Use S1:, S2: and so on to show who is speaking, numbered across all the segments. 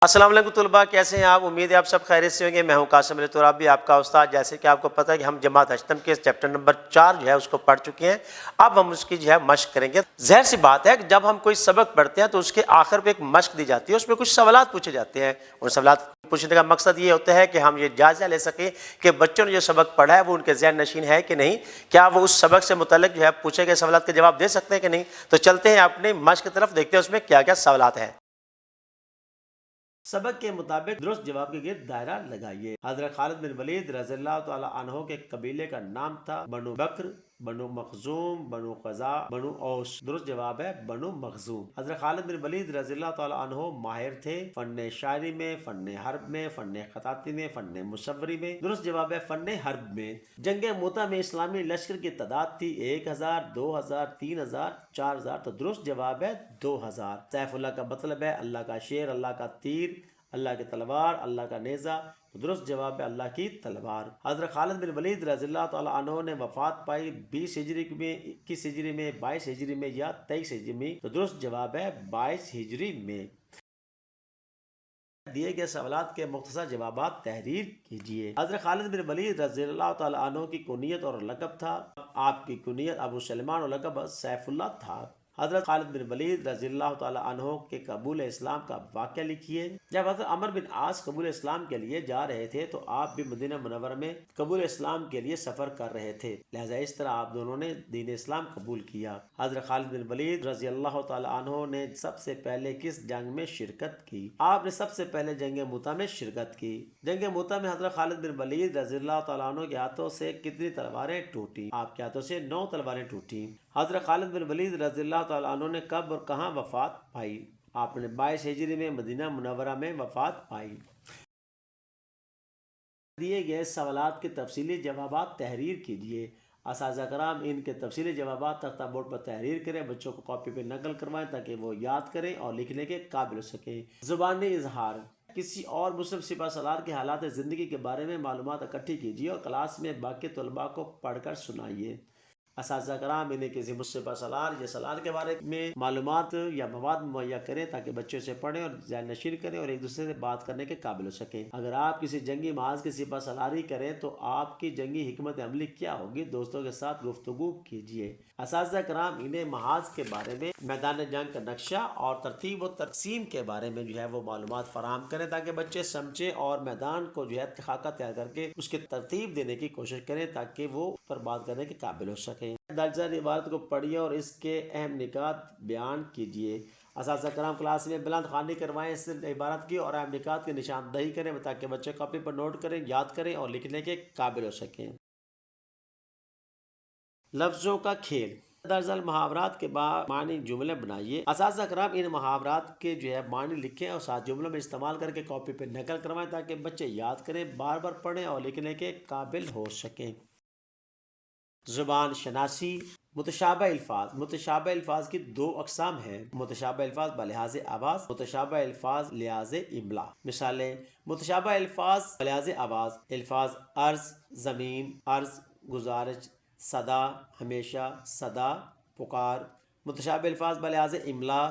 S1: السلام علیکم طلباء، کیسے ہیں آپ؟ امید ہے آپ سب خیریت سے ہوں گے۔ میں ہوں قاسم علی تراب، بھی آپ کا استاد۔ جیسے کہ آپ کو پتہ ہے کہ ہم جماعت ہشتم کے چیپٹر نمبر 4 جو ہے اس کو پڑھ چکے ہیں۔ اب ہم اس کی جو ہے مشق کریں گے۔ ظاہر سی بات ہے کہ جب ہم کوئی سبق پڑھتے ہیں تو اس کے آخر پہ ایک مشق دی جاتی ہے، اس میں کچھ سوالات پوچھے جاتے ہیں۔ ان سوالات پوچھنے کا مقصد یہ ہوتا ہے کہ ہم یہ جائزہ لے سکیں کہ بچوں نے جو سبق پڑھا ہے وہ ان کے ذہن نشین ہے کہ نہیں، کیا وہ اس سبق سے متعلق جو ہے پوچھے گئے سوالات کے جواب دے سکتے ہیں کہ نہیں۔ تو چلتے ہیں اپنی مشق کی طرف، دیکھتے ہیں اس میں کیا کیا سوالات ہیں۔ سبق کے مطابق درست جواب کے گرد دائرہ لگائیے۔ حضرت خالد بن ولید رضی اللہ تعالی عنہ کے قبیلے کا نام تھا بنو بکر، بنو مخزوم، بنو خزاع، بنو اوس۔ درست جواب ہے بنو مخزوم۔ حضرت خالد بن ولید رضی اللہ تعالی عنہ ماہر تھے فن شاعری میں، فن حرب میں، فن خطاطی میں، فن مصوری میں۔ درست جواب ہے فن حرب میں۔ جنگ موتا میں اسلامی لشکر کی تعداد تھی 1000، 2000، 3000، 4000۔ تو درست جواب ہے 2000۔ سیف اللہ کا مطلب ہے اللہ کا شیر، اللہ کا تیر، اللہ کی تلوار، اللہ کا نیزہ۔ درست جواب ہے اللہ کی تلوار۔ حضرت خالد بن ولید رضی اللہ تعالی عنہ نے وفات پائی 20 ہجری میں، 21 ہجری میں، 22 ہجری میں یا 23 ہجری میں۔ تو درست جواب ہے 22 ہجری میں۔ دیے گئے سوالات کے مختصر جوابات تحریر کیجیے۔ حضرت خالد بن ولید رضی اللہ تعالی عنہ کی کنیت اور لقب تھا۔ آپ کی کنیت ابو سلمان اور لقب سیف اللہ تھا۔ حضرت خالد بن ولید رضی اللہ تعالی عنہ کے قبول اسلام کا واقعہ لکھیے۔ جب حضرت عمر بن عاص قبول اسلام کے لیے جا رہے تھے تو آپ بھی مدینہ منورہ میں قبول اسلام کے لیے سفر کر رہے تھے، لہذا اس طرح آپ دونوں نے دین اسلام قبول کیا۔ حضرت خالد بن ولید رضی اللہ تعالی عنہ نے سب سے پہلے کس جنگ میں شرکت کی؟ آپ نے سب سے پہلے جنگ موتا میں شرکت کی۔ جنگ موتا میں حضرت خالد بن ولید رضی اللہ تعالی عنہ کے ہاتھوں سے کتنی تلواریں ٹوٹی؟ آپ کے ہاتھوں سے 9 تلواریں ٹوٹی۔ حضرت خالد بن ولید رضی اللہ تعالی عنہ نے کب اور کہاں وفات پائی؟ آپ نے 22 ہجری میں مدینہ منورہ میں وفات پائی۔ دیے گئے سوالات کے تفصیلی جوابات تحریر کیجیے۔ اساتذہ کرام ان کے تفصیلی جوابات تختہ بورڈ پر تحریر کریں، بچوں کو کاپی پہ نقل کروائیں تاکہ وہ یاد کریں اور لکھنے کے قابل ہو سکیں۔ زبانی اظہار۔ کسی اور مسلم سپہ سالار کے حالات زندگی کے بارے میں معلومات اکٹھی کیجیے اور کلاس میں باقی طلباء کو پڑھ کر سنائیے۔ اساتذہ کرام انہیں کسی سپہ سالار یا سالار کے بارے میں معلومات یا مواد مہیا کریں تاکہ بچے اسے پڑھیں اور ذہن نشین کریں اور ایک دوسرے سے بات کرنے کے قابل ہو سکیں۔ اگر آپ کسی جنگی محاذ کی سپہ سالاری کریں تو آپ کی جنگی حکمت عملی کیا ہوگی؟ دوستوں کے ساتھ گفتگو کیجیے۔ اساتذہ کرام انہیں محاذ کے بارے میں، میدان جنگ کا نقشہ اور ترتیب و تقسیم کے بارے میں جو ہے وہ معلومات فراہم کریں تاکہ بچے سمجھیں اور میدان کو جو ہے خاکہ تیار کر کے اس کی ترتیب دینے کی کوشش کریں تاکہ وہ اس پر بات کرنے کے قابل ہو سکیں۔ درجہ عبارت کو پڑھیے اور اس کے اہم نکات بیان کیجیے۔ اساتذہ کرام کلاس میں بلند خوانی کروائیں اس عبارت کی اور اہم نکات کی نشاندہی کریں تاکہ بچے کاپی پر نوٹ کریں، یاد کریں اور لکھنے کے قابل ہو سکیں۔ لفظوں کا کھیل۔ دراصل محاورات کے بعد معنی جملے بنائیے۔ اساتذہ کرام ان محاورات کے جو ہے معنی لکھیں اور 7 جملوں میں استعمال کر کے کاپی پہ نقل کروائیں تاکہ بچے یاد کریں، بار بار پڑھیں اور لکھنے کے قابل ہو سکیں۔ زبان شناسی۔ متشابہ الفاظ۔ متشابہ الفاظ کی 2 اقسام ہیں، متشابہ الفاظ بلحاظ آواز، متشابہ الفاظ لحاظ املا۔ مثالیں: متشابہ الفاظ بلحاظ آواز: الفاظ عرض، زمین، عرض، گزارش، صدا، ہمیشہ، صدا، پکار۔ متشابہ الفاظ بلحاظ املا: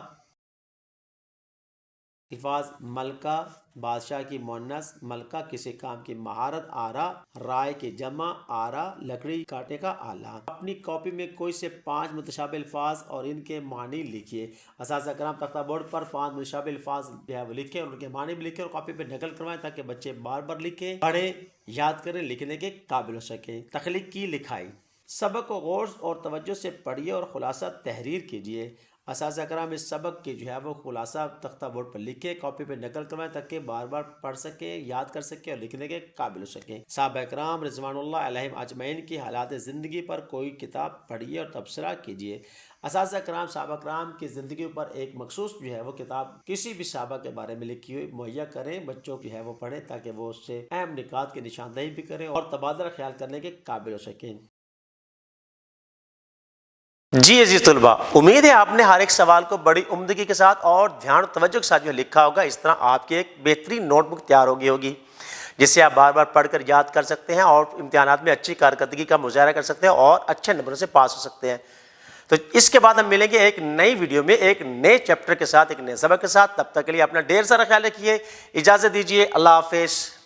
S1: الفاظ ملکہ، بادشاہ کی مؤنث، ملکہ کسی کام کی مہارت، آرا رائے کی جمع، آرا لکڑی کاٹنے کا آلہ۔ اپنی کاپی میں کوئی سے 5 متشابہ الفاظ اور ان کے معنی لکھیے۔ اساتذہ کرام تختہ بورڈ پر 5 متشابہ الفاظ لکھیں اور ان کے معنی بھی لکھیں اور کاپی پہ نقل کروائیں تاکہ بچے بار بار لکھیں، پڑھیں، یاد کریں، لکھنے کے قابل ہو سکیں۔ تخلیقی لکھائی۔ سبق کو غور اور توجہ سے پڑھیے اور خلاصہ تحریر کیجیے۔ اساتذہ کرام اس سبق کی جو ہے وہ خلاصہ تختہ بورڈ پر لکھیں، کاپی پہ نقل کروائیں تاکہ بار بار پڑھ سکیں، یاد کر سکیں اور لکھنے کے قابل ہو سکیں۔ صحابہ کرام رضوان اللہ علیہم اجمعین کی حالات زندگی پر کوئی کتاب پڑھیے اور تبصرہ کیجیے۔ اساتذہ کرام صحابہ کرام کی زندگی پر ایک مخصوص جو ہے وہ کتاب کسی بھی صحابہ کے بارے میں لکھی ہوئی مہیا کریں، بچوں کی ہے وہ پڑھیں تاکہ وہ اس سے اہم نکات کی نشاندہی بھی کریں اور تبادلہ خیال کرنے کے قابل ہو سکیں۔ جی عزیز طلباء، امید ہے آپ نے ہر ایک سوال کو بڑی عمدگی کے ساتھ اور دھیان و توجہ کے ساتھ جو لکھا ہوگا۔ اس طرح آپ کی ایک بہترین نوٹ بک تیار ہوگی جس سے آپ بار بار پڑھ کر یاد کر سکتے ہیں اور امتحانات میں اچھی کارکردگی کا مظاہرہ کر سکتے ہیں اور اچھے نمبروں سے پاس ہو سکتے ہیں۔ تو اس کے بعد ہم ملیں گے ایک نئی ویڈیو میں ایک نئے چیپٹر کے ساتھ، ایک نئے سبق کے ساتھ. تب تک کے لیے اپنا ڈھیر سارا خیال رکھیے. اجازت دیجیے. اللہ حافظ.